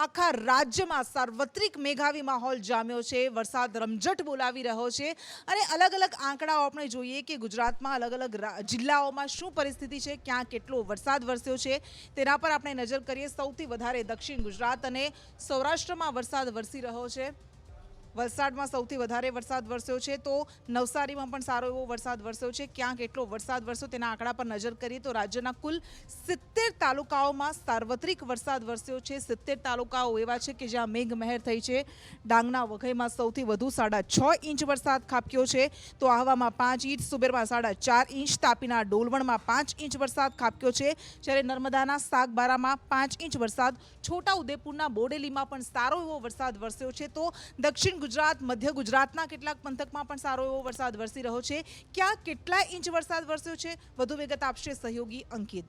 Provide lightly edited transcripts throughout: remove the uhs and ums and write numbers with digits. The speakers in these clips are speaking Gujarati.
આખા રાજ્યમાં સાર્વત્રિક મેઘાવી માહોલ જામ્યો છે। વરસાદ રમઝટ બોલાવી રહ્યો છે અને અલગ અલગ આંકડાઓ આપણે જોઈએ કે ગુજરાતમાં અલગ અલગ જિલ્લાઓમાં શું પરિસ્થિતિ છે, ક્યાં કેટલો વરસાદ વરસ્યો છે તેના પર આપણે નજર કરીએ। સૌથી વધારે દક્ષિણ ગુજરાત અને સૌરાષ્ટ્રમાં વરસાદ વરસી રહ્યો છે। વલસાડમાં સૌથી વધારે વરસાદ વરસ્યો છે તો નવસારીમાં પણ સારો એવો વરસાદ વરસ્યો છે। ક્યાં કેટલો વરસાદ વરસ્યો તેના આંકડા પર નજર કરીએ તો રાજ્યના કુલ 70 તાલુકાઓમાં સાર્વત્રિક વરસાદ વરસ્યો છે। 70 તાલુકાઓ એવા છે કે જ્યાં મેઘમહેર થઈ છે। ડાંગના વઘઈમાં સૌથી વધુ 6.5 ઇંચ વરસાદ ખાબક્યો છે તો આહવામાં 5 ઇંચ, સુબેરમાં 4.5 ઇંચ, તાપીના ડોલવણમાં 5 ઇંચ વરસાદ ખાબક્યો છે, જ્યારે નર્મદાના સાગબારામાં 5 ઇંચ વરસાદ, છોટાઉદેપુરના બોડેલીમાં પણ સારો એવો વરસાદ વરસ્યો છે। તો દક્ષિણ ગુજરાત, મધ્ય ગુજરાતના કેટલાક પંથકમાં પણ સારો એવો વરસાદ વરસી રહ્યો છે। ક્યાં કેટલા ઇંચ વરસાદ વરસ્યો છે, વધુ વિગત આપશે સહયોગી અંકિત।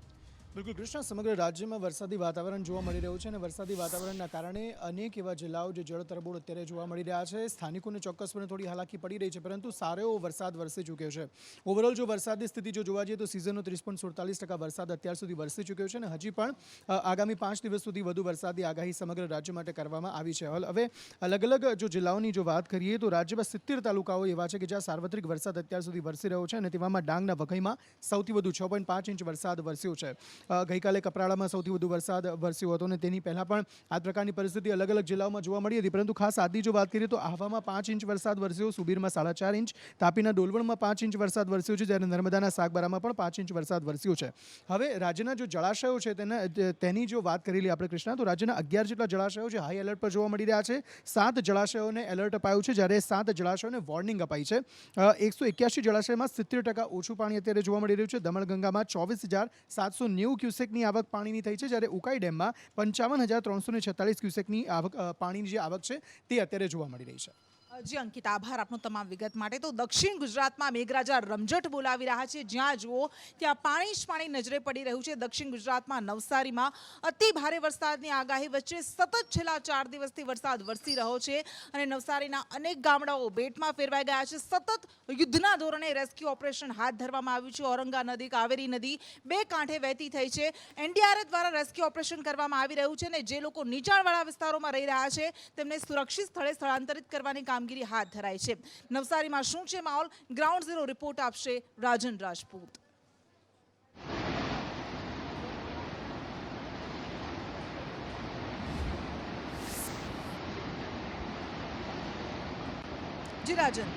બિલકુલ કૃષ્ણ, સમગ્ર રાજ્યમાં વરસાદી વાતાવરણ જોવા મળી રહ્યું છે અને વરસાદી વાતાવરણના કારણે અનેક એવા જિલ્લાઓ જે જળતરબોળ અત્યારે જોવા મળી રહ્યા છે। સ્થાનિકોને ચોક્કસપણે થોડી હાલાકી પડી રહી છે, પરંતુ સારો એવો વરસાદ વરસી ચૂક્યો છે। ઓવરઓલ જો વરસાદની સ્થિતિ જો જોવા જઈએ તો સિઝનનો 30.47% વરસાદ અત્યાર સુધી વરસી ચૂક્યો છે અને હજી પણ આગામી 5 દિવસ સુધી વધુ વરસાદની આગાહી સમગ્ર રાજ્ય માટે કરવામાં આવી છે। હવે અલગ અલગ જો જિલ્લાઓની જો વાત કરીએ તો રાજ્યમાં 70 તાલુકાઓ એવા છે કે જ્યાં સાર્વત્રિક વરસાદ અત્યાર સુધી વરસી રહ્યો છે અને તેવામાં ડાંગના વઘઈમાં સૌથી વધુ 6.5 ઇંચ વરસાદ વરસ્યો છે। ગઈકાલે કપરાડામાં સૌથી વધુ વરસાદ વરસ્યો હતો અને તેની પહેલાં પણ આ પ્રકારની પરિસ્થિતિ અલગ અલગ જિલ્લાઓમાં જોવા મળી હતી, પરંતુ ખાસ આજની જો વાત કરીએ તો આહવામાં 5 ઇંચ વરસાદ વરસ્યો, સુબીરમાં 4.5 ઇંચ, તાપીના ડોલવણમાં 5 ઇંચ વરસાદ વરસ્યો છે, જ્યારે નર્મદાના સાગબારામાં પણ 5 ઇંચ વરસાદ વરસ્યો છે। હવે રાજ્યના જો જળાશયો છે તેની જો વાત કરી લઈએ આપણે કૃષ્ણા, તો રાજ્યના 11 જેટલા જળાશયો છે હાઈ એલર્ટ પર જોવા મળી રહ્યા છે। 7 જળાશયોને એલર્ટ અપાયું છે, જ્યારે 7 જળાશયોને વોર્નિંગ અપાઈ છે। 181 જળાશયમાં 70% ઓછું પાણી અત્યારે જોવા મળી રહ્યું છે। દમણગંગામાં 24,790 ક્યુસેકની આવક પાણીની થઈ છે, જ્યારે ઉકાઈ ડેમમાં 55,346 ક્યુસેકની આવક પાણીની જે આવક છે તે અત્યારે જોવા મળી રહી છે। જી અંકિત, આભાર આપનો તમામ વિગત માટે। તો દક્ષિણ ગુજરાતમાં મેઘરાજા રમઝટ બોલાવી રહ્યા છે। જ્યાં જુઓ ત્યાં પાણી જ પાણી નજરે પડી રહ્યું છે। દક્ષિણ ગુજરાતમાં નવસારીમાં અતિ ભારે વરસાદની આગાહી વચ્ચે સતત છેલ્લા 4 દિવસથી વરસાદ વરસી રહ્યો છે અને નવસારીના અનેક ગામડાઓ બેટમાં ફેરવાઈ ગયા છે। સતત યુદ્ધના ધોરણે રેસ્ક્યુ ઓપરેશન હાથ ધરવામાં આવ્યું છે। ઔરંગા નદી, કાવેરી નદી બે કાંઠે વહેતી થઈ છે। એનડીઆરએફ દ્વારા રેસ્ક્યુ ઓપરેશન કરવામાં આવી રહ્યું છે અને જે લોકો નીચાણવાળા વિસ્તારોમાં રહી રહ્યા છે તેમને સુરક્ષિત સ્થળે સ્થળાંતરિત કરવાની કામગીરી હાથ ધરાઈ છે। નવસારીમાં શું છે માહોલ, ગ્રાઉન્ડ ઝીરો રિપોર્ટ આપશે રાજન રાજપૂત। જી રાજન।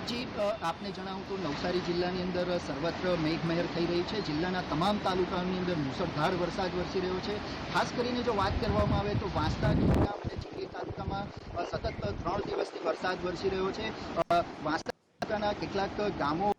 જી, આપને જણાવું તો નવસારી જિલ્લાની અંદર સર્વત્ર મેઘમહેર થઈ રહી છે। જિલ્લાના તમામ તાલુકાઓની અંદર મુસળધાર વરસાદ વરસી રહ્યો છે। ખાસ કરીને જો વાત કરવામાં આવે તો વાંસદા, ગીરગામ અને ચીખલી તાલુકામાં સતત 3 દિવસથી વરસાદ વરસી રહ્યો છે। વાંસદા તાલુકાના કેટલાક ગામો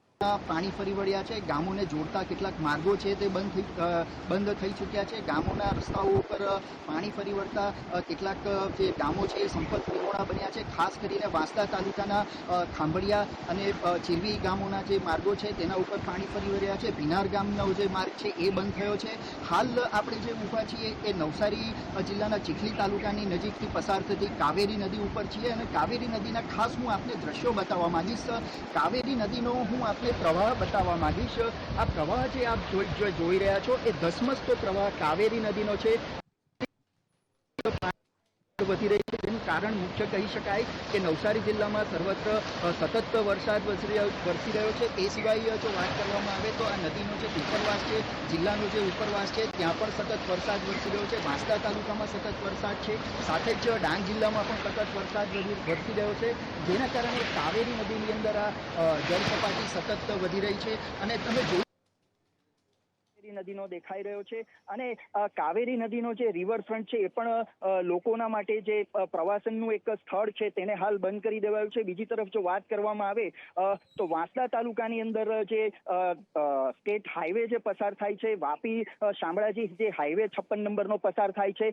પાણી ફરી વળ્યા છે। ગામોને જોડતા કેટલાક માર્ગો છે તે બંધ થઈ ચૂક્યા છે। ગામોના રસ્તાઓ ઉપર પાણી ફરી વળતા કેટલાક જે ગામો છે એ સંપર્ક વિહોણા બન્યા છે। ખાસ કરીને વાંસદા તાલુકાના ખાંભળિયા અને ચીરવી ગામોના જે માર્ગો છે તેના ઉપર પાણી ફરી વળ્યા છે। ભીનાર ગામનો જે માર્ગ છે એ બંધ થયો છે। હાલ આપણે જે ઊભા છીએ એ નવસારી જિલ્લાના ચીખલી તાલુકાની નજીકથી પસાર થતી કાવેરી નદી ઉપર છીએ અને કાવેરી નદીના ખાસ હું આપને દ્રશ્યો બતાવવા માંગીશ। કાવેરી નદીનો હું આપને પ્રવાહ બતાવવા માંગીશ। આ પ્રવાહ જે આપ જોઈ રહ્યા છો એ ધસમસતો પ્રવાહ કાવેરી નદીનો છે। વધી રહી છે, જેનું કારણ મુખ્ય કહી શકાય કે નવસારી જિલ્લામાં સર્વત્ર સતત વરસાદ વરસી રહ્યો છે। એ સિવાય જો વાત કરવામાં આવે તો આ નદીનો જે ઉપરવાસ છે, જિલ્લાનો જે ઉપરવાસ છે ત્યાં પણ સતત વરસાદ વરસી રહ્યો છે। વાંસદા તાલુકામાં સતત વરસાદ છે, સાથે જ ડાંગ જિલ્લામાં પણ સતત વરસાદ વરસી રહ્યો છે, જેના કારણે કાવેરી નદીની અંદર આ જળ સપાટી સતત વધી રહી છે અને તમે જોઈ નદીનો દેખાઈ રહ્યો છે અને કાવેરી નદીનો જે રિવરફ્રન્ટ છે એ પણ લોકોના માટે જે પ્રવાસનનું એક સ્થળ છે તેને હાલ બંધ કરી દેવાયું છે। બીજી તરફ જો વાત કરવામાં આવે તો વાંસદા તાલુકાની અંદર જે સ્ટેટ હાઈવે જે પસાર થાય છે, વાપી શામળાજી જે હાઈવે 56 નંબરનો પસાર થાય છે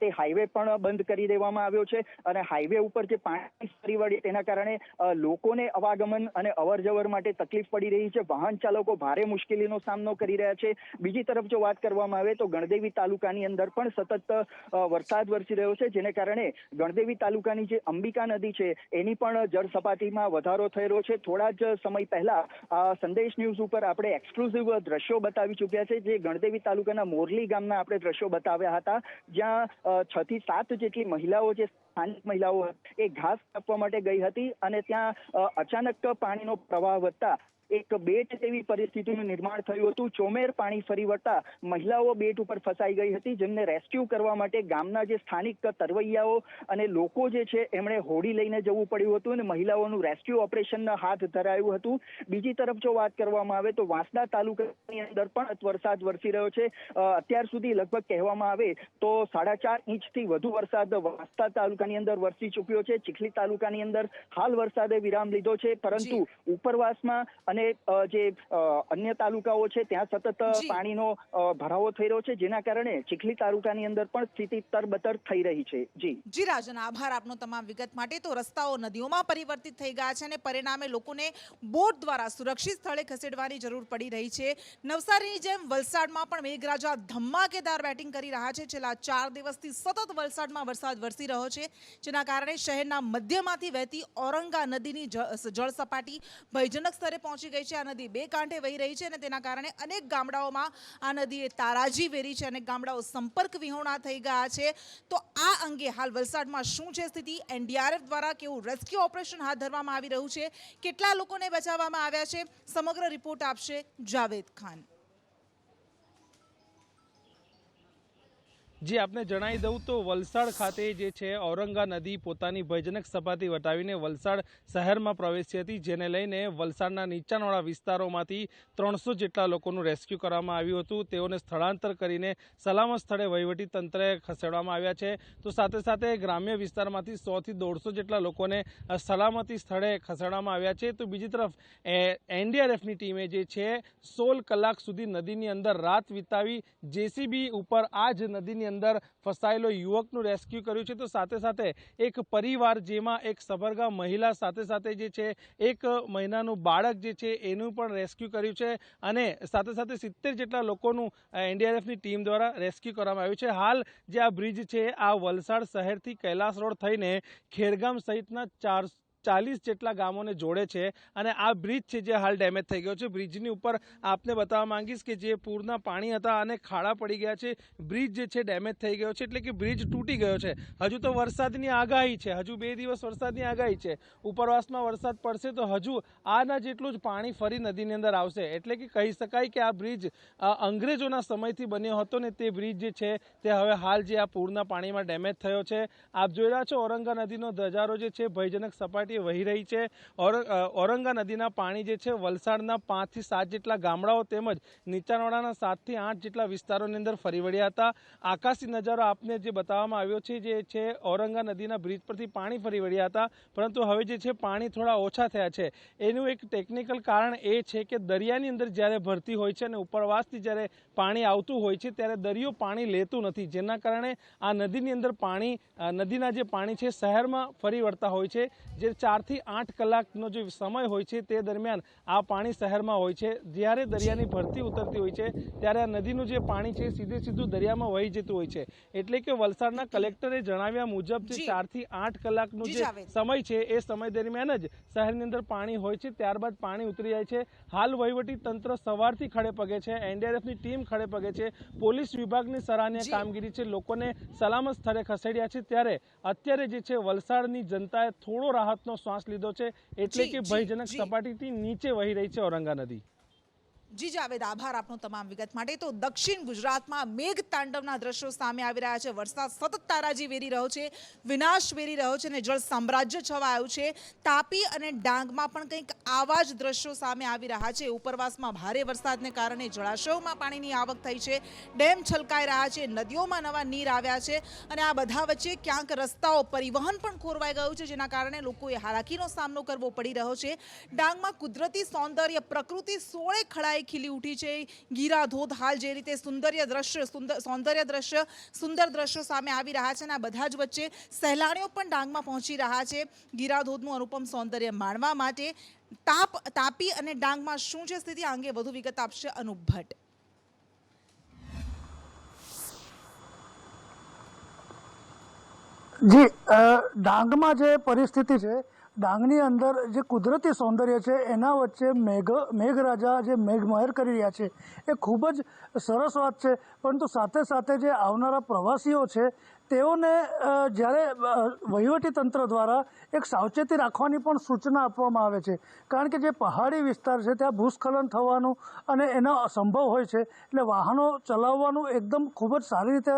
તે હાઈવે પણ બંધ કરી દેવામાં આવ્યો છે અને હાઈવે ઉપર જે પાણી ફરી વળે તેના કારણે લોકોને અવાગમન અને અવર જવર માટે તકલીફ પડી રહી છે। વાહન ચાલકો ભારે મુશ્કેલીનો સામનો કરી રહ્યા છે। બીજી તરફ જો વાત કરવામાં આવે તો ગણદેવી તાલુકાની અંદર પણ સતત વરસાદ વરસી રહ્યો છે, જેને કારણે ગણદેવી તાલુકાની જે અંબિકા નદી છે એની પણ જળ સપાટીમાં વધારો થઈ રહ્યો છે. થોડા જ સમય પહેલા સંદેશ ન્યૂઝ ઉપર આપણે એક્સક્લુઝિવ દ્રશ્યો બતાવી ચૂક્યા છે, જે ગણદેવી તાલુકાના મોરલી ગામના આપણે દ્રશ્યો બતાવ્યા હતા, જ્યાં 6 થી 7 જેટલી મહિલાઓ, જે સ્થાનિક મહિલાઓ એ ઘાસ કાપવા માટે ગઈ હતી અને ત્યાં અચાનક પાણીનો પ્રવાહ વધતા એક બેટ જેવી પરિસ્થિતિનું નિર્માણ થયું હતું. ચોમેર પાણી ફરી વળતા મહિલાઓ બેટ ઉપર ફસાઈ ગઈ હતી, જેમને રેસ્ક્યુ કરવા માટે ગામના જે સ્થાનિક તરવૈયાઓ અને લોકો જે છે એમણે હોડી લઈને જવું પડ્યું હતું અને મહિલાઓનું રેસ્ક્યુ ઓપરેશન હાથ ધરાયું હતું. બીજી તરફ જો વાત કરવામાં આવે તો વાંસદા તાલુકાની અંદર પણ વરસાદ વરસી રહ્યો છે. અત્યાર સુધી લગભગ કહેવામાં આવે તો 4.5 ઇંચથી વધુ વરસાદ વાંસદા તાલુકાની અંદર વરસી ચૂક્યો છે. ચીખલી તાલુકાની અંદર હાલ વરસાદે વિરામ લીધો છે, પરંતુ ઉપરવાસમાં અને જે અન્ય તાલુકાઓ છે ત્યાં સતત પાણીનો ભરાવો થઈ રહ્યો છે, જેના કારણે ચીખલી તાલુકાની અંદર પણ સ્થિતિ તરબતર થઈ રહી છે. જી રાજન, આભાર આપનો તમામ વિગત માટે. તો રસ્તાઓ નદીઓમાં પરિવર્તિત થઈ ગયા છે અને પરિણામે લોકોને બોટ દ્વારા સુરક્ષિત સ્થળે ખસેડવાની જરૂર પડી રહી છે. નવસારીની જેમ વલસાડમાં પણ મેઘરાજા ધમાકેદાર બેટિંગ કરી રહ્યા છે. છેલ્લા 4 દિવસથી સતત વલસાડમાં વરસાદ વરસી રહ્યો છે, જેના કારણે શહેરના મધ્યમાંથી વહેતી ઔરંગા નદીની જળ સપાટી ભયજનક સ્તરે પહોંચી ગઈ છે. આ નદી 2 કાંઠે વહી રહી છે અને તેના કારણે અનેક ગામડાઓમાં આ નદીએ તારાજી વેરી છે. અનેક ગામડાઓ સંપર્ક વિહોણા થઈ ગયા છે. તો આ અંગે હાલ વલસાડમાં શું છે સ્થિતિ, એનડીઆરએફ દ્વારા કેવું રેસ્ક્યુ ઓપરેશન હાથ ધરવામાં આવી રહ્યું છે, કેટલા લોકોને બચાવવામાં આવ્યા છે, સમગ્ર રિપોર્ટ આપશે જાવેદ ખાન. જે આપને જણાવી દઉં તો વલસાડ ખાતે જે છે ઔરંગા નદી પોતાની ભયજનક સપાટી વટાવીને વલસાડ શહેરમાં પ્રવેશી હતી, જેને લઈને વલસાડના નીચાણવાળા વિસ્તારોમાંથી 300 જેટલા લોકોનું રેસ્ક્યુ કરવામાં આવ્યું હતું. તેઓને સ્થળાંતર કરીને સલામત સ્થળે વહીવટી તંત્રે ખસેડવામાં આવ્યા છે. તો સાથે સાથે ગ્રામ્ય વિસ્તારમાંથી 100 થી 150 જેટલા લોકોને સલામતી સ્થળે ખસેડવામાં આવ્યા છે. તો બીજી તરફ એનડીઆરએફની ટીમે જે છે 16 કલાક સુધી નદીની અંદર રાત વિતાવી જેસીબી ઉપર આ જ નદીની અંદર ફસાયેલો યુવકનું રેસ્ક્યુ કર્યું છે. તો સાથે સાથે એક પરિવાર, જેમાં એક સબરગા મહિલા સાથે સાથે જે છે 1 મહિનાનું બાળક જે છે એનું પણ રેસ્ક્યુ કર્યું છે અને સાથે સાથે 70 જેટલા લોકોનું એનડીઆરએફની ટીમ દ્વારા રેસ્ક્યુ કરવામાં આવ્યું છે. હાલ જે આ બ્રિજ છે આ વલસાડ શહેરથી કૈલાસ રોડ થઈને ખેરગામ સહિતના 40 જેટલા ગામોને જોડે છે અને આ બ્રિજ છે જે હાલ ડેમેજ થઈ ગયો છે. બ્રિજની ઉપર આપને બતાવવા માંગીશ કે જે પૂરના પાણી હતા અને ખાડા પડી ગયા છે, બ્રિજ જે છે ડેમેજ થઈ ગયો છે, એટલે કે બ્રિજ તૂટી ગયો છે. હજુ તો વરસાદની આગાહી છે, હજુ 2 દિવસ વરસાદની આગાહી છે. ઉપરવાસમાં વરસાદ પડશે તો હજુ આના જેટલું જ પાણી ફરી નદીની અંદર આવશે. એટલે કે કહી શકાય કે આ બ્રિજ અંગ્રેજોના સમયથી બન્યો હતો ને તે બ્રિજ જે છે તે હવે હાલ જે આ પૂરના પાણીમાં ડેમેજ થયો છે. આપ જોઈ રહ્યા છો ઔરંગા નદીનો ધજારો જે છે ભયજનક સપાટી વહી રહી છે. ઔરંગા નદીના પાણી જે છે વલસાડના 5 થી 7 જેટલા ગામડાઓ તેમજ નીચાણવાળાના 7 થી 8 જેટલા વિસ્તારોની અંદર ફરી વળ્યા હતા. આકાશી નજારો આપને જે બતાવવામાં આવ્યો છે જે છે ઔરંગા નદીના બ્રિજ પરથી પાણી ફરી વળ્યા હતા, પરંતુ હવે જે છે પાણી થોડા ઓછા થયા છે. એનું એક ટેકનિકલ કારણ એ છે કે દરિયાની અંદર જ્યારે ભરતી હોય છે અને ઉપરવાસથી જ્યારે પાણી આવતું હોય છે ત્યારે દરિયો પાણી લેતું નથી, જેના કારણે આ નદીની અંદર પાણી નદીના જે પાણી છે શહેરમાં ફરી વળતા હોય છે. જે 4 થી 8 કલાકનો જે સમય હોય છે તે દરમિયાન આ પાણી શહેરમાં હોય છે. જ્યારે દરિયાની ભરતી ઉતરતી હોય છે ત્યારે આ નદીનું જે પાણી છે સીધું દરિયામાં વહી જતું હોય છે. એટલે કે વલસાડના કલેક્ટરે જણાવ્યા મુજબ જે 4 થી 8 કલાકનો જે સમય છે એ સમય દરમિયાન જ શહેરની અંદર પાણી હોય છે, ત્યારબાદ પાણી ઉતરી જાય છે. હાલ વહીવટી તંત્ર સવારથી ખડે પગે છે, એનડીઆરએફની ટીમ ખડે પગે છે, પોલીસ વિભાગની સરાહનીય કામગીરી છે, લોકોને સલામત સ્થળે ખસેડ્યા છે. ત્યારે અત્યારે જે છે વલસાડની જનતાએ થોડો રાહતનો શ્વાસ લીધો છે, એટલે કે ભયજનક સપાટીથી નીચે વહી રહી છે ઔરંગા નદી. જી જાવેદ, આભાર આપનો તમામ વિગત માટે. તો દક્ષિણ ગુજરાતમાં મેઘ તાંડવના દ્રશ્યો સામે આવી રહ્યા છે. વરસાદ સતત તારાજી વેરી રહ્યો છે, વિનાશ વેરી રહ્યો છે અને જળ સામ્રાજ્ય છવાયું છે. તાપી અને ડાંગમાં પણ કંઈક આવા જ દ્રશ્યો સામે આવી રહ્યા છે. ઉપરવાસમાં ભારે વરસાદને કારણે જળાશયોમાં પાણીની આવક થઈ છે, ડેમ છલકાઈ રહ્યા છે, નદીઓમાં નવા નીર આવ્યા છે અને આ બધા વચ્ચે ક્યાંક રસ્તાઓ, પરિવહન પણ ખોરવાઈ ગયું છે, જેના કારણે લોકોએ હાલાકીનો સામનો કરવો પડી રહ્યો છે. ડાંગમાં કુદરતી સૌંદર્ય, પ્રકૃતિ સોળે ખડાઈ ખીલી ઉઠી છે. ગીરા ધોધ હાલ જે રીતે સુંદર દ્રશ્યો સામે આવી રહ્યા છે અને આ બધા જ વચ્ચે સહેલાણીઓ પણ ડાંગમાં પહોંચી રહ્યા છે ગીરા ધોધનું અનુપમ સૌંદર્ય માણવા માટે. તાપી અને ડાંગમાં શું છે સ્થિતિ, અંગે વધુ વિગત આપશે અનુપ ભટ્ટ. જી ડાંગમાં જે પરિસ્થિતિ છે, ડાંગની અંદર જે કુદરતી સૌંદર્ય છે એના વચ્ચે મેઘરાજા જે મેઘમહેર કરી રહ્યા છે એ ખૂબ જ સરસ વાત છે. પરંતુ સાથે સાથે જે આવનારા પ્રવાસીઓ છે તેઓને જ્યારે વહીવટીતંત્ર દ્વારા એક સાવચેતી રાખવાની પણ સૂચના આપવામાં આવે છે, કારણ કે જે પહાડી વિસ્તાર છે ત્યાં ભૂસ્ખલન થવાનું અને એનો સંભવ હોય છે. એટલે વાહનો ચલાવવાનું એકદમ ખૂબ જ સારી રીતે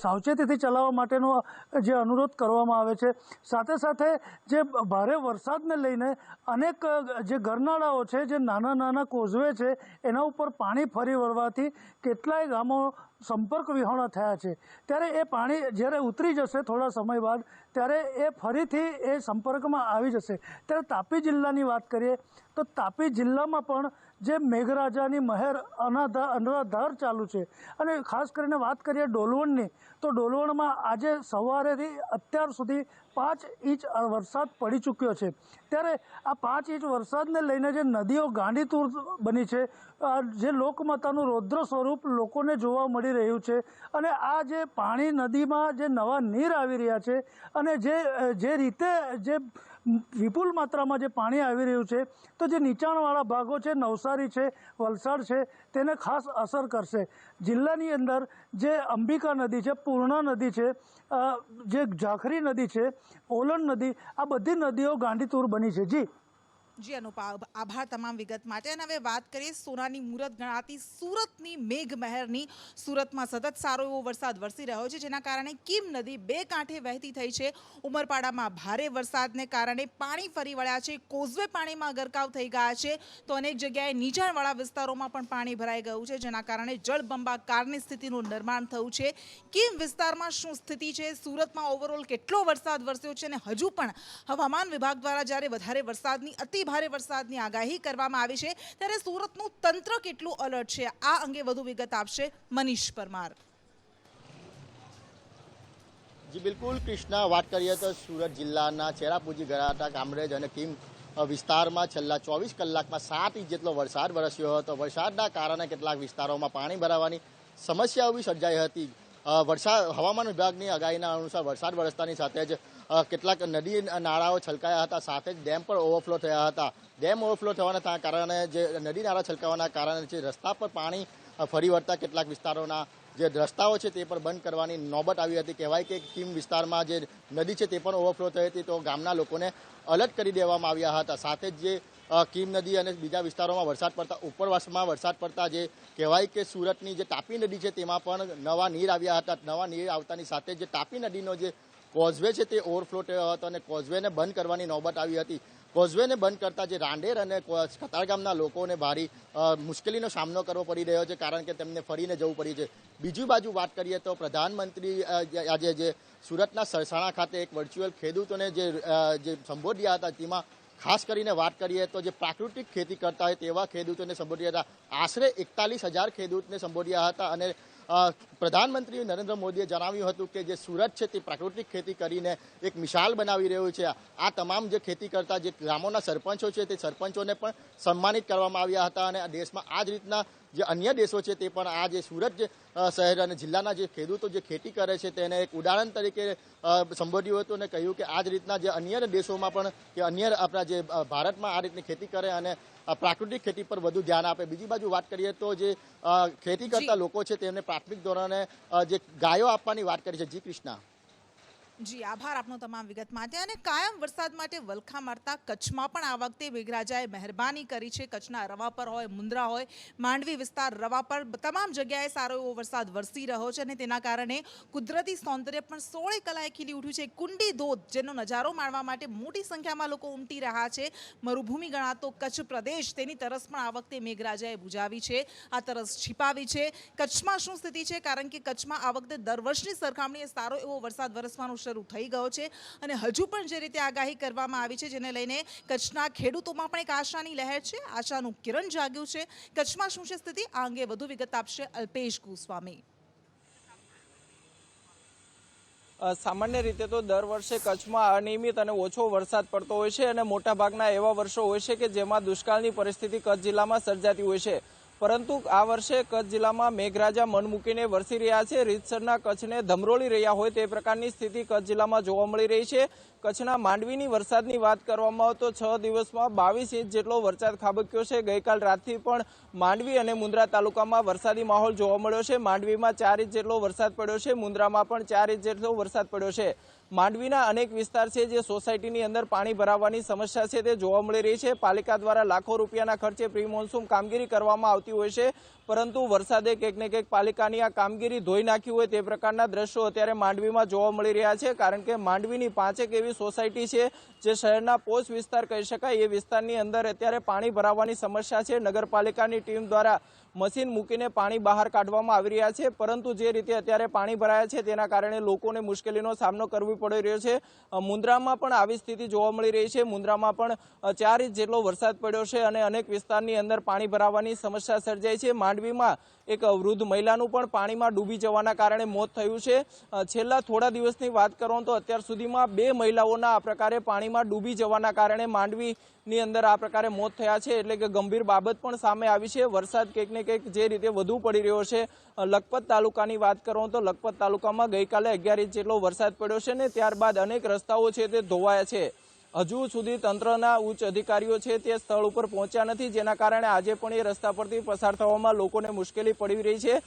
સાવચેતીથી ચલાવવા માટેનો જે અનુરોધ કરવામાં આવે છે. સાથે સાથે જે ભારે વરસાદને લઈને અનેક જે ગરનાળાઓ છે, જે નાના નાના કોઝવે છે, એના ઉપર પાણી ફરી વળવાથી કેટલાય ગામો સંપર્ક વિહોણા થયા છે. ત્યારે એ પાણી જ્યારે ઉતરી જશે થોડા સમય બાદ, ત્યારે એ ફરીથી એ સંપર્કમાં આવી જશે. ત્યારે તાપી જિલ્લાની વાત કરીએ તો તાપી જિલ્લામાં પણ જે મેઘરાજાની મહેર અનરાધાર ચાલુ છે. અને ખાસ કરીને વાત કરીએ ડોલવણની, તો ડોલવણમાં આજે સવારેથી અત્યાર સુધી 5 ઇંચ વરસાદ પડી ચૂક્યો છે. ત્યારે આ 5 ઇંચ વરસાદને લઈને જે નદીઓ ગાંડીતુર બની છે, જે લોકમાતાનું રૌદ્ર સ્વરૂપ લોકોને જોવા મળી રહ્યું છે. અને આ જે પાણી નદીમાં જે નવા નીર આવી રહ્યા છે અને જે રીતે જે વિપુલ માત્રામાં જે પાણી આવી રહ્યું છે, તો જે નીચાણવાળા ભાગો છે, નવસારી છે, વલસાડ છે, તેને ખાસ અસર કરશે. જિલ્લાની અંદર જે અંબિકા નદી છે, પૂર્ણા નદી છે, જે ઝાખરી નદી છે, ઓલણ નદી, આ બધી નદીઓ ગાંડીતુર બની છે. જી અનુપ, આભાર તમામ વિગત માટે. અને હવે વાત કરીએ સોનાની મુહૂર્ત ગણાતી સુરતની મેઘમહેરની. સુરતમાં સતત સારો એવો વરસાદ વરસી રહ્યો છે, જેના કારણે કીમ નદી બે કાંઠે વહેતી થઈ છે. ઉમરપાડામાં ભારે વરસાદને કારણે પાણી ફરી વળ્યા છે, કોઝવે પાણીમાં ગરકાવ થઈ ગયા છે, તો અનેક જગ્યાએ નીચાણવાળા વિસ્તારોમાં પણ પાણી ભરાઈ ગયું છે, જેના કારણે જળબંબાકારની સ્થિતિનું નિર્માણ થયું છે. કીમ વિસ્તારમાં શું સ્થિતિ છે, સુરતમાં ઓવરઓલ કેટલો વરસાદ વરસ્યો છે, અને હજુ પણ હવામાન વિભાગ દ્વારા જ્યારે વધારે વરસાદની અતિ ભારે વરસાદની આગાહી કરવામાં આવી છે, ત્યારે સુરતનું તંત્ર કેટલું અલર્ટ છે, આ અંગે વધુ વિગત આપશે મનીષ પરમાર. જી બિલકુલ કૃષ્ણા, વાત કરીએ તો સુરત જિલ્લાના ચેરાપુંજી, ગરાટા, કામરેજ અને કીમ વિસ્તારમાં છેલ્લા 24 કલાકમાં 7 ઇંચ જેટલો વરસાદ વરસ્યો હતો. વરસાદના કારણે કેટલાક વિસ્તારોમાં પાણી ભરાવાની સમસ્યા ઊભી સર્જાઈ હતી. હવામાન વિભાગની આગાહીના અનુસાર વરસાદ વરસતાની સાથે જ કેટલાક નદી નાળાઓ છલકાયા હતા, સાથે જ ડેમ પણ ઓવરફ્લો થયા હતા. ડેમ ઓવરફ્લો થવાના કારણે જે નદી નાળા છલકાવાના કારણે જે રસ્તા પર પાણી ફરી વળતા કેટલાક વિસ્તારોના જે રસ્તાઓ છે તે પણ બંધ કરવાની નોબત આવી હતી. કહેવાય કે કીમ વિસ્તારમાં જે નદી છે તે પણ ઓવરફ્લો થઈ હતી, તો ગામના લોકોને અલર્ટ કરી દેવામાં આવ્યા હતા. સાથે જ જે કીમ નદી અને બીજા વિસ્તારોમાં વરસાદ પડતા, ઉપરવાસમાં વરસાદ પડતા જે કહેવાય કે સુરતની જે તાપી નદી છે તેમાં પણ નવા નીર આવ્યા હતા. નવા નીર આવતાની સાથે જે તાપી નદીનો જે કોઝવે છે તે ઓવરફ્લો થયો હતો અને કોઝવેને બંધ કરવાની નોબત આવી હતી. કોઝવેને બંધ કરતા જે રાંદેર અને કતારગામના લોકોને ભારે મુશ્કેલીનો સામનો કરવો પડી રહ્યો છે, કારણ કે તેમને ફરીને જવું પડ્યું છે. બીજી બાજુ વાત કરીએ તો પ્રધાનમંત્રી આજે જે સુરતના સરસાણા ખાતે એક વર્ચ્યુઅલ ખેડૂતોને જે સંબોધ્યા હતા, તેમાં ખાસ કરીને વાત કરીએ તો જે પ્રાકૃતિક ખેતી કરતા હોય તેવા ખેડૂતોને સંબોધ્યા હતા. આશરે 41,000 ખેડૂતને સંબોધ્યા હતા. અને પ્રધાનમંત્રી નરેન્દ્ર મોદીએ જણાવ્યું હતું કે જે સુરત છે તે પ્રાકૃતિક ખેતી કરીને એક મિસાલ બનાવી રહ્યું છે. આ તમામ જે ખેતી કરતા જે ગામોના સરપંચો છે તે સરપંચોને પણ સન્માનિત કરવામાં આવ્યા હતા. અને દેશમાં આ જ રીતના જે અન્ય દેશો છે તે પણ આ જે સુરત શહેર અને જિલ્લાના જે ખેડૂતો જે ખેતી કરે છે તેને એક ઉદાહરણ તરીકે સંબોધ્યું હતું અને કહ્યું કે આ જ રીતના જે અન્ય દેશોમાં પણ કે અન્ય આપણા જે ભારતમાં આ રીતની ખેતી કરે અને પ્રાકૃતિક ખેતી પર વધુ ધ્યાન આપે. બીજી બાજુ વાત કરીએ તો જે ખેતી કરતા લોકો છે તેમને પ્રાથમિક ધોરણે જે ગાયો આપવાની વાત કરી છે. જી કૃષ્ણા. જી આભાર આપનો તમામ વિગત માટે. અને કાયમ વરસાદ માટે વલખા મારતા કચ્છમાં પણ આ વખતે મેઘરાજાએ મહેરબાની કરી છે. કચ્છના રવાપર હોય, મુન્દ્રા હોય, માંડવી વિસ્તાર, રવાપર, તમામ જગ્યાએ સારો એવો વરસાદ વરસી રહ્યો છે અને તેના કારણે કુદરતી સૌંદર્ય પણ 16 કલાએ ખીલી ઉઠ્યું છે. કુંડી ધોધ, જેનો નજારો માણવા માટે મોટી સંખ્યામાં લોકો ઉમટી રહ્યા છે. મરુભૂમિ ગણાતો કચ્છ પ્રદેશ, તેની તરસ પણ આ વખતે મેઘરાજાએ બુજાવી છે, આ તરસ छिपाવી છે. કચ્છમાં શું સ્થિતિ છે, કારણ કે કચ્છમાં આ વખતે દર વર્ષની સરખામણીએ સારો એવો વરસાદ વરસવાનો શરૂ થઈ ગયો છે અને હજુ પણ જે રીતે આગાહી કરવામાં આવી છે, જેને લઈને કચ્છના ખેડૂતોમાં પણ એક આશાની લહેર છે, આશાનું કિરણ જાગ્યું છે. કચ્છમાં શું છે સ્થિતિ, આ અંગે વધુ વિગત આપશે અલ્પેશ ગોસ્વામી. સામાન્ય રીતે તો દર વર્ષે કચ્છમાં અનિયમિત અને ઓછો વરસાદ પડતો હોય છે અને મોટાભાગના એવા વર્ષો હોય છે કે જેમાં દુષ્કાળની પરિસ્થિતિ કચ્છ જિલ્લામાં સર્જાતી હોય છે. પરંતુ આ વર્ષે કચ્છ જિલ્લામાં મેઘરાજા મન મૂકીને વરસી રહ્યા છે. રીતસરના કચ્છને ધમરોળી રહ્યા હોય તે પ્રકારની સ્થિતિ કચ્છ જિલ્લામાં જોવા મળી રહી છે. કચ્છના માંડવીની વરસાદની વાત કરવામાં આવે તો 6 દિવસમાં 22 ઇંચ જેટલો વરસાદ ખાબક્યો છે. ગઈકાલ રાતથી પણ માંડવી અને મુન્દ્રા તાલુકામાં વરસાદી માહોલ જોવા મળ્યો છે. માંડવીમાં 4 ઇંચ જેટલો વરસાદ પડ્યો છે. મુન્દ્રામાં પણ 4 ઇંચ જેટલો વરસાદ પડ્યો છે. માંડવીના અનેક વિસ્તાર છે જે સોસાયટીની અંદર પાણી ભરાવાની સમસ્યા છે તે જોવા મળી રહી છે. પાલિકા દ્વારા લાખો રૂપિયાના ખર્ચે પ્રી મોન્સૂન કામગીરી કરવામાં આવતી હોય છે, પરંતુ વરસાદે કંઈક ને કંઈક પાલિકાની આ કામગીરી ધોઈ નાખી હોય તે પ્રકારના દ્રશ્યો અત્યારે માંડવીમાં જોવા મળી રહ્યા છે. કારણ કે માંડવીની 5 એવી સોસાયટી છે જે શહેરના પોશ વિસ્તાર કહી શકાય, એ વિસ્તારની અંદર અત્યારે પાણી ભરાવાની સમસ્યા છે. નગરપાલિકાની ટીમ દ્વારા મશીન મૂકીને પાણી બહાર કાઢવામાં આવી રહ્યા છે, પરંતુ જે રીતે અત્યારે પાણી ભરાયા છે તેના કારણે લોકોને મુશ્કેલીનો સામનો કરવો પડી રહ્યો છે. મુન્દ્રામાં પણ આવી સ્થિતિ જોવા મળી રહી છે. મુન્દ્રામાં પણ 4 ઇંચ જેટલો વરસાદ પડ્યો છે અને અનેક વિસ્તારની અંદર પાણી ભરાવાની સમસ્યા સર્જાઈ છે. માંડવીમાં એક વૃદ્ધ મહિલાનું પણ પાણીમાં ડૂબી જવાના કારણે મોત થયું છે. છેલ્લા થોડા દિવસની વાત કરું તો અત્યાર સુધીમાં 2 મહિલાઓના આ પ્રકારે પાણીમાં ડૂબી જવાના કારણે માંડવીની અંદર આ પ્રકારે મોત થયા છે. એટલે કે ગંભીર બાબત પણ સામે આવી છે. વરસાદ કંઈક ને કંઈક જે રીતે વધુ પડી રહ્યો છે. લખપત તાલુકાની વાત કરું તો લખપત તાલુકામાં ગઈકાલે 11 ઇંચ જેટલો વરસાદ પડ્યો છે ને ત્યારબાદ અનેક રસ્તાઓ છે તે ધોવાયા છે. હજુ સુધી તંત્રના ઉચ્ચ અધિકારીઓ છે તે સ્થળ ઉપર પહોંચ્યા નથી, જેના કારણે આજે પણ એ રસ્તા પરથી પસાર થવામાં લોકોને મુશ્કેલી પડી રહી છે.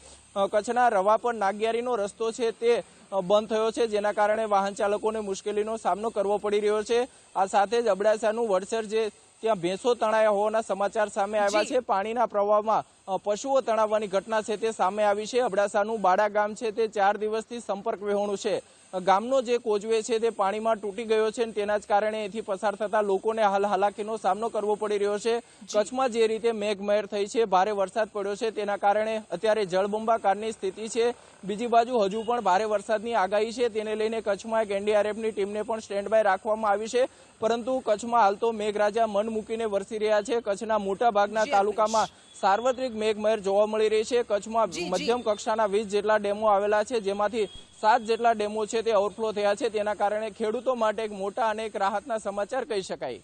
કચ્છના રવા પર નાગિયારીનો રસ્તો છે તે બંધ થયો છે, જેના કારણે વાહન ચાલકોને મુશ્કેલીનો સામનો કરવો પડી રહ્યો છે. આ સાથે જ અબડાસાનું વડસર જે ત્યાં ભેંસો તણાયા હોવાના સમાચાર સામે આવ્યા છે. પાણીના પ્રવાહમાં પશુઓ તણાવવાની ઘટના છે તે સામે આવી છે. અબડાસાનું બાડા ગામ છે તે 4 દિવસથી સંપર્ક વિહોણું છે. ગામનો જે કોઝવે છે તે પાણીમાં તૂટી ગયો છે અને તેના જ કારણે અહીંથી પસાર થતા લોકોને હાલ હાલાકીનો સામનો કરવો પડી રહ્યો છે. કચ્છમાં જે રીતે મેઘમહેર થઈ છે, ભારે વરસાદ પડ્યો છે, તેના કારણે અત્યારે જળબંબાકારની સ્થિતિ છે. બીજી બાજુ હજુ પણ ભારે વરસાદની આગાહી છે, તેને લઈને કચ્છમાં એક એનડીઆરએફની ટીમને પણ સ્ટેન્ડ બાય રાખવામાં આવી છે. પરંતુ કચ્છમાં હાલ તો મેઘરાજા મન મૂકીને વરસી રહ્યા છે. કચ્છના મોટા ભાગના તાલુકામાં સાર્વત્રિક મેઘમહેર જોવા મળી રહી છે. કચ્છમાં મધ્યમ કક્ષાના 20 જેટલા ડેમો આવેલા છે, જેમાંથી 7 જેટલા ડેમો છે તે ઓવરફ્લો થયા છે. તેના કારણે ખેડૂતો માટે એક મોટા અને એક રાહતના સમાચાર કહી શકાય.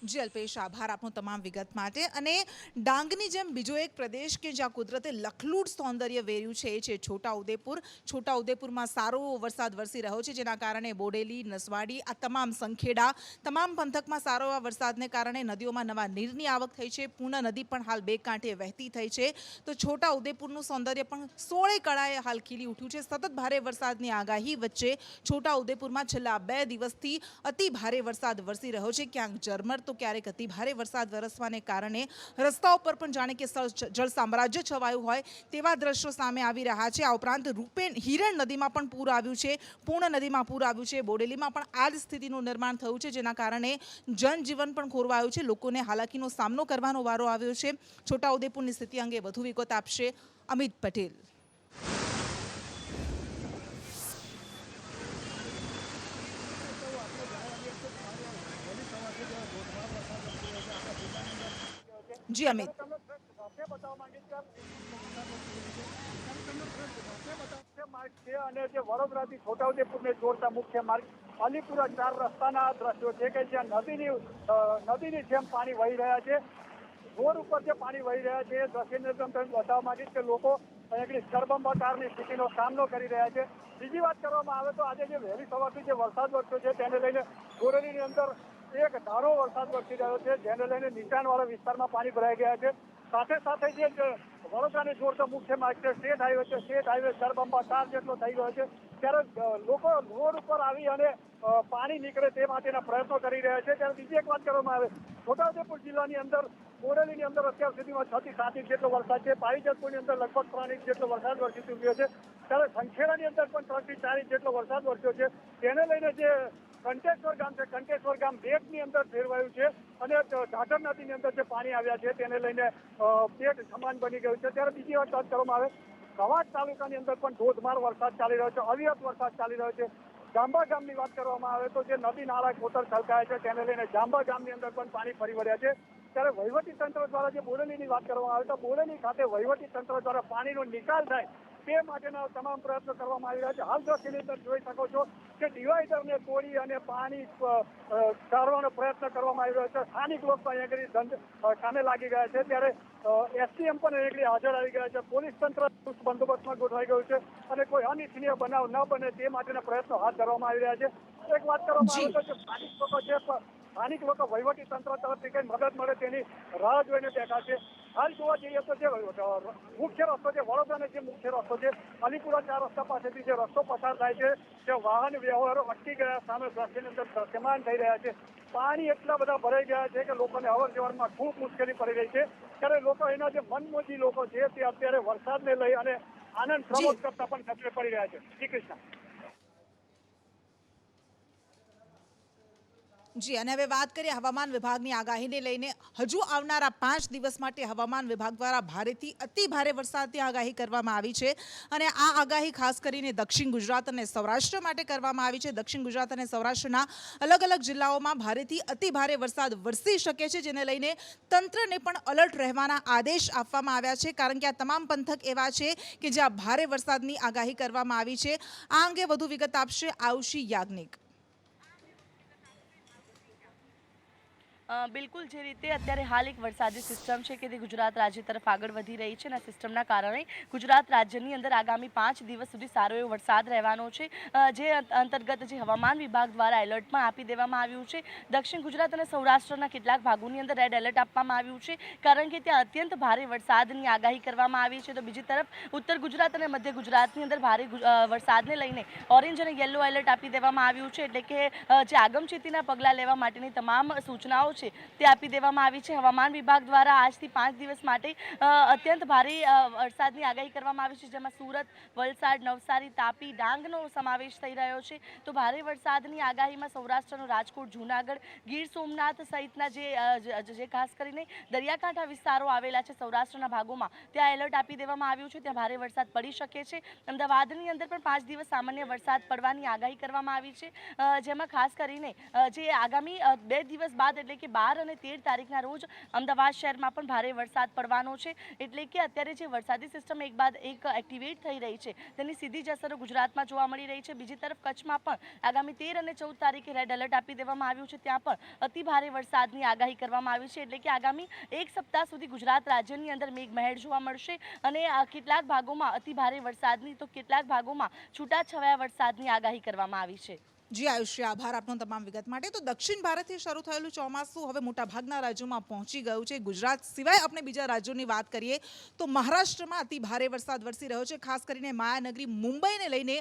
જી અલ્પેશ, આભાર આપનો તમામ વિગત માટે. અને ડાંગની જેમ બીજો એક પ્રદેશ કે જ્યાં કુદરતે લખલૂટ સૌંદર્ય વેર્યું છે એ છે છોટાઉદેપુર. છોટાઉદેપુરમાં સારો વરસાદ વરસી રહ્યો છે, જેના કારણે બોડેલી, નસવાડી, આ તમામ સંખેડા, તમામ પંથકમાં સારો એવા વરસાદને કારણે નદીઓમાં નવા નીરની આવક થઈ છે. પૂર્ણ નદી પણ હાલ 2 કાંઠે વહેતી થઈ છે. તો છોટાઉદેપુરનું સૌંદર્ય પણ 16 કળાએ હાલ ખીલી ઉઠ્યું છે. સતત ભારે વરસાદની આગાહી વચ્ચે છોટાઉદેપુરમાં છેલ્લા 2 દિવસથી અતિ ભારે વરસાદ વરસી રહ્યો છે. ક્યાંક ઝરમર તો ક્યારેક અતિ ભારે વરસાદ વરસવાને કારણે રસ્તાઓ પર પણ જાણે કે જળ સામ્રાજ્ય છવાયું હોય તેવા દ્રશ્યો સામે આવી રહ્યા છે. આ ઉપરાંત હિરણ નદીમાં પણ પૂર આવ્યું છે, પૂર્ણ નદીમાં પૂર આવ્યું છે, બોડેલીમાં પણ આ જ સ્થિતિનું નિર્માણ થયું છે, જેના કારણે જનજીવન પણ ખોરવાયું છે. લોકોને હાલાકીનો સામનો કરવાનો વારો આવ્યો છે. છોટાઉદેપુરની સ્થિતિ અંગે વધુ વિગત આપશે અમિત પટેલ. જી અમિત. અને જે વડોદરાથી છોટાઉદેપુરને જોડતા મુખ્ય માર્ગ અલીપુરા 4 રસ્તાના દ્રશ્યો છે કે જ્યાં નદીની જેમ પાણી વહી રહ્યા છે. રોડ ઉપર જે પાણી વહી રહ્યા છે એ દ્રશ્યને બતાવવા માંગીશ કે લોકો અહીંયાથી જળબંબાકારની સ્થિતિનો સામનો કરી રહ્યા છે. બીજી વાત કરવામાં આવે તો આજે જે વહેલી સવારથી જે વરસાદ વરસ્યો છે તેને લઈને બોરેલીની અંદર એક ધારો વરસાદ વરસી રહ્યો છે, જેને લઈને નીચાણવાળા વિસ્તારમાં પાણી ભરાઈ ગયા છે. સાથે સાથે જે વડોદરાને જોડતો મુખ્ય માર્ગ છે સ્ટેટ હાઈવે છે, સ્ટેટ હાઈવે જળબંબાકાર જેટલો થઈ ગયો છે. ત્યારે લોકો રોડ ઉપર આવી અને પાણી નીકળે તે માટેના પ્રયત્નો કરી રહ્યા છે. ત્યારે બીજી એક વાત કરવામાં આવે, છોટાઉદેપુર જિલ્લાની અંદર બોડેલીની અંદર અત્યાર સુધીમાં 6 થી 7 ઇંચ જેટલો વરસાદ છે. પાવીજતપુરની અંદર લગભગ 3 ઇંચ જેટલો વરસાદ વરસી ચૂક્યો છે. ત્યારે સંખેડાની અંદર પણ 3 થી 4 ઇંચ જેટલો વરસાદ વરસ્યો છે. તેને લઈને જે કંટેશ્વર ગામ છે, કંટેશ્વર ગામ બેટની અંદર ફેરવાયું છે અને ઢાઢર નદીની અંદર જે પાણી આવ્યા છે તેને લઈને બેટ સમાન બની ગયું છે. ત્યારે બીજી વાત કરવામાં આવે, કવાંટ તાલુકાની અંદર પણ ધોધમાર વરસાદ ચાલી રહ્યો છે, અવિરત વરસાદ ચાલી રહ્યો છે. જાંબા ગામની વાત કરવામાં આવે તો જે નદી નાળા કોતર છલકાયા છે તેને લઈને જાંબા ગામની અંદર પણ પાણી ફરી વળ્યા છે. ત્યારે વહીવટી તંત્ર દ્વારા જે બોડેલીની વાત કરવામાં આવે તો બોડેલી ખાતે વહીવટી તંત્ર દ્વારા પાણીનો નિકાલ થાય તે માટેના તમામ પ્રયત્નો કરવામાં આવી રહ્યા છે. હાલ દ્રશ્યની અંદર જોઈ શકો છો કે ડિવાઈડરને તોડી અને પાણી કાઢવાનો પ્રયત્ન કરવામાં આવી રહ્યો છે. સ્થાનિક લોકો અહીંયા આગળ કામે લાગી ગયા છે, ત્યારે એસડીએમ પણ અહીંયા હાજર આવી ગયા છે. પોલીસ તંત્ર બંદોબસ્તમાં ગોઠવાઈ ગયું છે અને કોઈ અનિચ્છનીય બનાવ ન બને તે માટેના પ્રયત્નો હાથ ધરવામાં આવી રહ્યા છે. એક વાત કરવામાં આવે તો સ્થાનિક લોકો છે, સ્થાનિક લોકો વહીવટી તંત્ર તરફથી કઈ મદદ મળે તેની રાહ જોઈને બેઠા છે. હાલ જોવા જઈએ તો જે મુખ્ય રસ્તો છે, વડોદરાનો જે મુખ્ય રસ્તો છે, અલીપુરા 4 રસ્તા પાસેથી જે રસ્તો પસાર થાય છે, તે વાહન વ્યવહારો અટકી ગયા સામે દ્રશ્યની અંદર દ્રશ્યમાન થઈ રહ્યા છે. પાણી એટલા બધા ભરાઈ ગયા છે કે લોકોને અવર જવરમાં ખૂબ મુશ્કેલી પડી રહી છે. ત્યારે લોકો એના જે મનમોજી લોકો છે તે અત્યારે વરસાદને લઈ અને આનંદ પ્રમોદ કરતા પણ નજરે પડી રહ્યા છે. શ્રી કૃષ્ણ. જી, અને હવે વાત કરીએ હવામાન વિભાગની આગાહીને લઈને. હજુ આવનારા 5 દિવસ માટે હવામાન વિભાગ દ્વારા ભારેથી અતિ ભારે વરસાદની આગાહી કરવામાં આવી છે અને આ આગાહી ખાસ કરીને દક્ષિણ ગુજરાત અને સૌરાષ્ટ્ર માટે કરવામાં આવી છે. દક્ષિણ ગુજરાત અને સૌરાષ્ટ્રના અલગ અલગ જિલ્લાઓમાં ભારેથી અતિ ભારે વરસાદ વરસી શકે છે, જેને લઈને તંત્રને પણ એલર્ટ રહેવાના આદેશ આપવામાં આવ્યા છે, કારણ કે આ તમામ પંથક એવા છે કે જ્યાં ભારે વરસાદની આગાહી કરવામાં આવી છે. આ અંગે વધુ વિગત આપશે આયુષી યાજ્ઞિક. બિલકુલ, જે રીતે અત્યારે હાલ એક વરસાદી સિસ્ટમ છે કે તે ગુજરાત રાજ્ય તરફ આગળ વધી રહી છે અને આ સિસ્ટમના કારણે ગુજરાત રાજ્યની અંદર આગામી 5 દિવસ સુધી સારો એવો વરસાદ રહેવાનો છે, જે અંતર્ગત જે હવામાન વિભાગ દ્વારા એલર્ટ પણ આપી દેવામાં આવ્યું છે. દક્ષિણ ગુજરાત અને સૌરાષ્ટ્રના કેટલાક ભાગોની અંદર રેડ એલર્ટ આપવામાં આવ્યું છે, કારણ કે ત્યાં અત્યંત ભારે વરસાદની આગાહી કરવામાં આવી છે. તો બીજી તરફ ઉત્તર ગુજરાત અને મધ્ય ગુજરાતની અંદર ભારે વરસાદને લઈને ઓરેન્જ અને યલો એલર્ટ આપી દેવામાં આવ્યું છે, એટલે કે જે આગમચેતીના પગલાં લેવા માટેની તમામ સૂચનાઓ તે આપી દેવામાં આવી છે. હવામાન વિભાગ દ્વારા આજથી 5 દિવસ માટે અત્યંત ભારે વરસાદની આગાહી કરવામાં આવી છે, જેમાં સુરત, વલસાડ, નવસારી, તાપી, ડાંગનો સમાવેશ થઈ રહ્યો છે. તો ભારે વરસાદની આગાહીમાં સૌરાષ્ટ્રનો રાજકોટ, જૂનાગઢ, ગીર સોમનાથ સહિતના જે ખાસ કરીને દરિયાકાંઠા વિસ્તારો આવેલા છે સૌરાષ્ટ્રના ભાગોમાં, ત્યાં એલર્ટ આપી દેવામાં આવ્યું છે. ત્યાં ભારે વરસાદ પડી શકે છે. અમદાવાદની અંદર પણ 5 દિવસ સામાન્ય વરસાદ પડવાની આગાહી કરવામાં આવી છે, જેમાં ખાસ કરીને જે આગામી 2 દિવસ બાદ એટલે કે 12 અને 13 તારીખના રોજ અમદાવાદ શહેરમાં પણ ભારે વરસાદ પડવાનો છે. એટલે કે અત્યારે જે વરસાદી સિસ્ટમ એક બાદ એક એક્ટિવેટ થઈ રહી છે, તેની સીધી જ અસરો ગુજરાતમાં જોવા મળી રહી છે. બીજી તરફ કચ્છમાં પણ આગામી 13 અને 14 તારીખે રેડ એલર્ટ આપી દેવામાં આવ્યું છે. ત્યાં પણ અતિ ભારે વરસાદની આગાહી કરવામાં આવી છે. એટલે કે આગામી 1 સપ્તાહ સુધી ગુજરાત રાજ્યની અંદર મેઘમહેર જોવા મળશે અને કેટલાક ભાગોમાં અતિ ભારે વરસાદની તો કેટલાક ભાગોમાં છૂટાછવાયા વરસાદની આગાહી કરવામાં આવી છે. જી આયુષ્ય, આભાર આપનો તમામ વિગત માટે. તો દક્ષિણ ભારતથી શરૂ થયેલું ચોમાસું હવે મોટાભાગના રાજ્યોમાં પહોંચી ગયું છે. ગુજરાત સિવાય આપણે બીજા રાજ્યોની વાત કરીએ તો મહારાષ્ટ્રમાં અતિ ભારે વરસાદ વરસી રહ્યો છે. ખાસ કરીને માયાનગરી મુંબઈને લઈને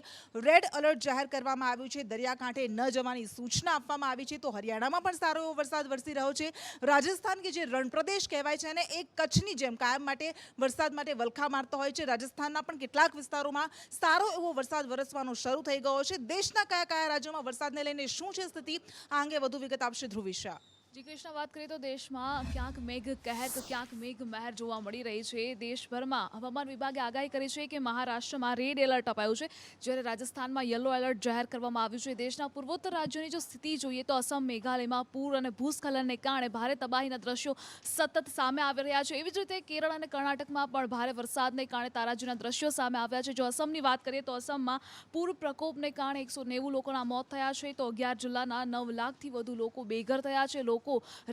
રેડ એલર્ટ જાહેર કરવામાં આવ્યું છે. દરિયાકાંઠે ન જવાની સૂચના આપવામાં આવી છે. તો હરિયાણામાં પણ સારો એવો વરસાદ વરસી રહ્યો છે. રાજસ્થાન કે જે રણપ્રદેશ કહેવાય છે અને એક કચ્છની જેમ કાયમ માટે વરસાદ માટે વલખા મારતો હોય છે, રાજસ્થાનના પણ કેટલાક વિસ્તારોમાં સારો એવો વરસાદ વરસવાનો શરૂ થઈ ગયો છે. દેશના કયા કયા રાજ્યોમાં વરસાદને લઈને શું છે સ્થિતિ, આ અંગે વધુ વિગત આપશે ધ્રુવી શાહ. જી કૃષ્ણ, વાત કરીએ તો દેશમાં ક્યાંક મેઘ કહેર તો ક્યાંક મેઘ મહેર જોવા મળી રહી છે. દેશભરમાં હવામાન વિભાગે આગાહી કરી છે કે મહારાષ્ટ્રમાં રેડ એલર્ટ અપાયું છે, જ્યારે રાજસ્થાનમાં યલો એલર્ટ જાહેર કરવામાં આવ્યું છે. દેશના પૂર્વોત્તર રાજ્યોની જો સ્થિતિ જોઈએ તો અસમ, મેઘાલયમાં પૂર અને ભૂસ્ખલનને કારણે ભારે તબાહીના દ્રશ્યો સતત સામે આવી રહ્યા છે. એવી જ રીતે કેરળ અને કર્ણાટકમાં પણ ભારે વરસાદને કારણે તારાજીના દ્રશ્યો સામે આવ્યા છે. જો અસમની વાત કરીએ તો અસમમાં પૂર પ્રકોપને કારણે 190 લોકોના મોત થયા છે. તો 11 જિલ્લાના 9 લાખથી વધુ લોકો બેઘર થયા છે. લોકો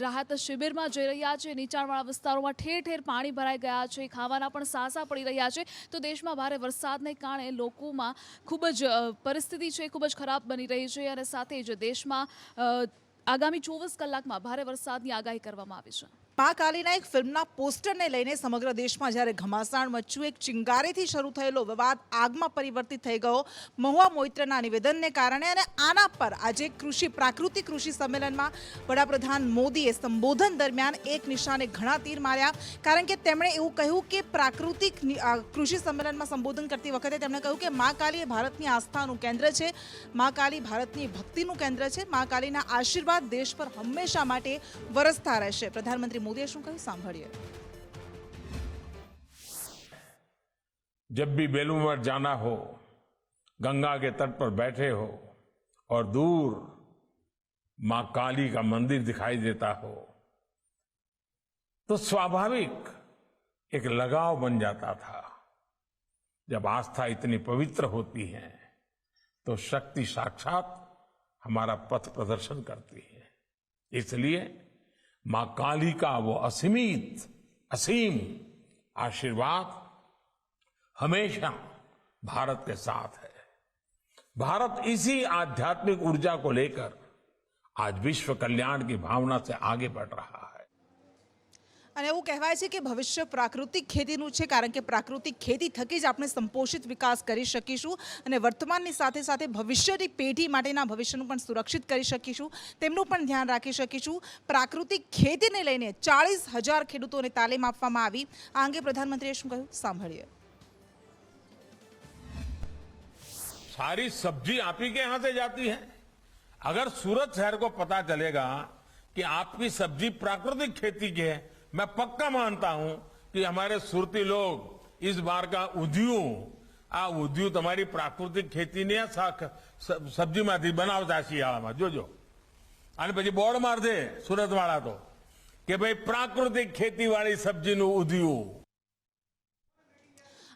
રાહત શિબિરમાં જઈ રહ્યા છે. નીચાણવાળા વિસ્તારોમાં ઠેર ઠેર પાણી ભરાઈ ગયા છે. ખાવાના પણ સાસા પડી રહ્યા છે. તો દેશમાં ભારે વરસાદને કારણે લોકોમાં ખૂબ જ પરિસ્થિતિ છે ખૂબ જ ખરાબ બની રહી છે અને સાથે જ દેશમાં આગામી 24 કલાકમાં ભારે વરસાદની આગાહી કરવામાં આવી છે. મા કાલીના એક ફિલ્મના પોસ્ટરને લઈને સમગ્ર દેશમાં જ્યારે ઘમાસાણ મચ્યું, એક ચિંગારીથી શરૂ થયેલો વિવાદ આગમાં પરિવર્તિત થઈ ગયો મહુવા મોઇત્રના નિવેદનને કારણે. અને આના પર આજે પ્રાકૃતિક કૃષિ સંમેલનમાં વડાપ્રધાન મોદીએ સંબોધન દરમિયાન એક નિશાને ઘણા તીર માર્યા, કારણ કે તેમણે એવું કહ્યું કે પ્રાકૃતિક કૃષિ સંમેલનમાં સંબોધન કરતી વખતે તેમણે કહ્યું કે મા કાલી એ ભારતની આસ્થાનું કેન્દ્ર છે, મા કાલી ભારતની ભક્તિનું કેન્દ્ર છે, મા કાલીના આશીર્વાદ દેશ પર હંમેશા માટે વરસતા રહેશે. પ્રધાનમંત્રી मोदी શું કહ્યું સાંભળીએ. जब भी बेलूर जाना हो, गंगा के तट पर बैठे हो और दूर मां काली का मंदिर दिखाई देता हो तो स्वाभाविक एक लगाव बन जाता था. जब आस्था इतनी पवित्र होती है तो शक्ति साक्षात हमारा पथ प्रदर्शन करती है। इसलिए मां काली का वो असीमित असीम आशीर्वाद हमेशा भारत के साथ है। भारत इसी आध्यात्मिक ऊर्जा को लेकर आज विश्व कल्याण की भावना से आगे बढ़ रहा है। અને એવું કહેવાય છે કે ભવિષ્ય પ્રાકૃતિક ખેતીનું છે, કારણ કે પ્રાકૃતિક ખેતી થકી જ આપણે સંપોષિત વિકાસ કરી શકીશું અને વર્તમાનની સાથે સાથે ભવિષ્યની પેઢી માટેના ભવિષ્યનું પણ સુરક્ષિત કરી શકીશું, તેમનું પણ ધ્યાન રાખી શકીશું। પ્રાકૃતિક ખેતીને લઈને 40,000 ખેડૂતોને તાલીમ આપવામાં આવી। આ અંગે પ્રધાનમંત્રીએ શું કહ્યું સાંભળીએ। सारी सब्जी आप ही के यहां से जाती है। अगर सूरत शहर को पता चलेगा कि आपकी सब्जी प्राकृतिक खेती की है, मैं पक्का मानता हूं कि हमारे सुरती लोग इस बार का उद्यू तुम्हारी प्राकृतिक खेती ने सब्जी माथी बनावता शियाळामां जोजो અને પછી બોર્ડ માર દે સુરત વાળા તો કે ભાઈ પ્રાકૃતિક ખેતી વાળી સબ્જીનું ઉદ્યુ।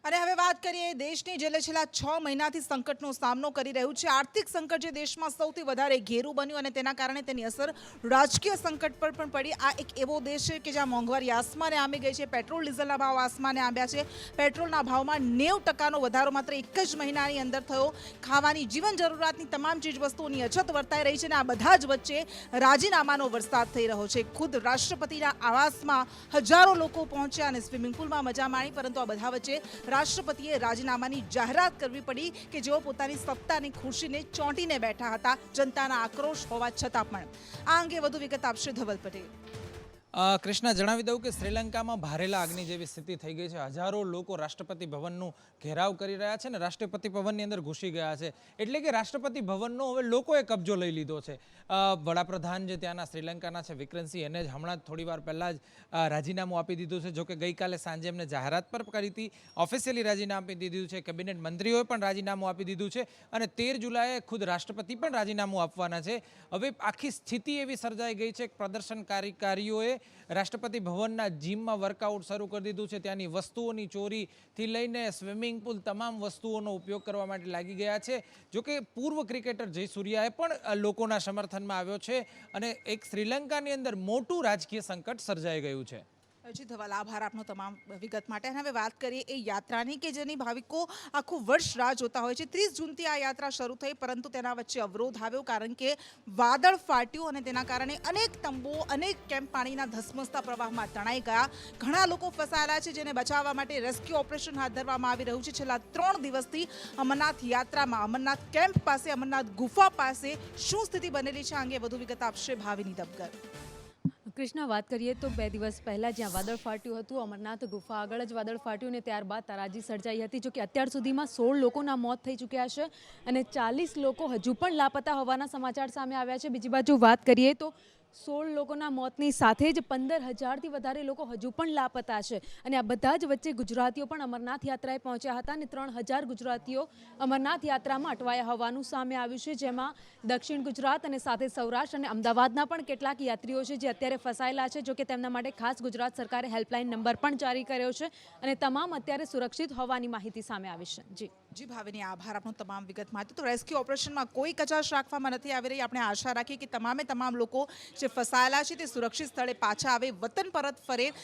અને હવે વાત કરીએ દેશની જે છેલ્લા 6 મહિનાથી સંકટનો સામનો કરી રહ્યું છે। આર્થિક સંકટ જે દેશમાં સૌથી વધારે ઘેરું બન્યું અને તેના કારણે તેની અસર રાજકીય સંકટ પર પણ પડી। આ એક એવો દેશ છે કે જ્યાં મોંઘવારી આસમાને આંબી ગઈ છે। પેટ્રોલ ડીઝલના ભાવ આસમાને આંબ્યા છે। પેટ્રોલના ભાવમાં 90%નો વધારો માત્ર એક જ મહિનાની અંદર થયો। ખાવાની જીવન જરૂરિયાતની તમામ ચીજ વસ્તુઓની અછત વર્તાઈ રહી છે અને આ બધા જ વચ્ચે રાજીનામાનો વરસાદ થઈ રહ્યો છે। ખુદ રાષ્ટ્રપતિના આવાસમાં હજારો લોકો પહોંચ્યા અને સ્વિમિંગ પુલમાં મજા માણી, પરંતુ આ બધા વચ્ચે રાષ્ટ્રપતિએ રાજીનામાની જાહેરાત કરવી પડી કે જેઓ પોતાની સત્તાની ખુરશીને ચોંટીને બેઠા હતા, જનતાના આક્રોશ હોવા છતાં પણ। આ અંગે વધુ વિગત આપશે ધવલ પટેલ। કૃષ્ણા, જણાવી દઉં કે શ્રીલંકામાં ભારેલા આગની જેવી સ્થિતિ થઈ ગઈ છે। હજારો લોકો રાષ્ટ્રપતિ ભવનનું ઘેરાવ કરી રહ્યા છે અને રાષ્ટ્રપતિ ભવનની અંદર ઘૂસી ગયા છે। એટલે કે રાષ્ટ્રપતિ ભવનનો હવે લોકોએ કબજો લઈ લીધો છે। વડાપ્રધાન જે ત્યાંના શ્રીલંકાના છે વિક્રમસિંહ, એને જ હમણાં જ થોડી વાર પહેલાં જ રાજીનામું આપી દીધું છે। જોકે ગઈકાલે સાંજે એમને જાહેરાત પર કરી હતી, ઓફિશિયલી રાજીનામું આપી દીધું છે। કેબિનેટ મંત્રીઓએ પણ રાજીનામું આપી દીધું છે અને 13 જુલાઈએ ખુદ રાષ્ટ્રપતિ પણ રાજીનામું આપવાના છે। હવે આખી સ્થિતિ એવી સર્જાઈ ગઈ છે કે પ્રદર્શનકારીઓએ રાષ્ટ્રપતિ ભવનના જીમમાં વર્કઆઉટ શરૂ કરી દીધું છે। ત્યાંની વસ્તુઓની ચોરીથી લઈને સ્વિમિંગ પુલ તમામ વસ્તુઓનો ઉપયોગ કરવા માટે લાગી ગયા છે। જોકે પૂર્વ ક્રિકેટર જયસૂર્યાએ પણ લોકોના સમર્થનમાં આવ્યો છે અને એક શ્રીલંકાની અંદર મોટું રાજકીય સંકટ સર્જાઈ ગયું છે। જી ધવલ, આભાર આપનો તમામ વિગત માટે। અને હવે વાત કરીએ એ યાત્રાની કે જેની ભાવિકો આખું વર્ષ રાહ જોતા હોય છે। 30 જૂનથી આ યાત્રા શરૂ થઈ, પરંતુ તેના વચ્ચે અવરોધ આવ્યો કારણ કે વાદળ ફાટ્યું અને તેના કારણે અનેક તંબુઓ, અનેક કેમ્પ પાણીના ધસમસતા પ્રવાહમાં તણાઈ ગયા। ઘણા લોકો ફસાયેલા છે, જેને બચાવવા માટે રેસ્ક્યુ ઓપરેશન હાથ ધરવામાં આવી રહ્યું છે। છેલ્લા 3 દિવસથી અમરનાથ યાત્રામાં અમરનાથ કેમ્પ પાસે, અમરનાથ ગુફા પાસે શું સ્થિતિ બનેલી છે, આ અંગે વધુ વિગત આપશે ભાવિની દબકર। કૃષ્ણા, વાત કરીએ તો 2 દિવસ પહેલાં જ્યાં વાદળ ફાટ્યું હતું, અમરનાથ ગુફા આગળ જ વાદળ ફાટ્યું અને ત્યારબાદ તારાજી સર્જાઈ હતી। જો કે અત્યાર સુધીમાં 16 લોકોના મોત થઈ ચૂક્યા છે અને 40 લોકો હજુ પણ લાપતા હોવાના સમાચાર સામે આવ્યા છે। બીજી બાજુ વાત કરીએ તો 16 લોકોના મોતની સાથે જ 15,000થી વધારે લોકો હજુ પણ લાપતા છે અને આ બધા જ વચ્ચે ગુજરાતીઓ પણ અમરનાથ યાત્રાએ પહોંચ્યા હતા અને 3,000 ગુજરાતીઓ અમરનાથ યાત્રામાં અટવાયા હોવાનું સામે આવ્યું છે, જેમાં દક્ષિણ ગુજરાત અને સાથે સૌરાષ્ટ્ર અને અમદાવાદના પણ કેટલાક યાત્રીઓ છે જે અત્યારે ફસાયેલા છે। જોકે તેમના માટે ખાસ ગુજરાત સરકારે હેલ્પલાઇન નંબર પણ જારી કર્યો છે અને તમામ અત્યારે સુરક્ષિત હોવાની માહિતી સામે આવી છે। જી ભાવિની, આભાર આપનો તમામ વિગત માટે। તો રેસ્ક્યુ ઓપરેશનમાં કોઈ કચાશ રાખવામાં નથી આવી રહી। આપણે આશા રાખીએ કે તમામ લોકો જે ફસાયેલા છે તે સુરક્ષિત સ્થળે પાછા આવે, વતન પરત ફરે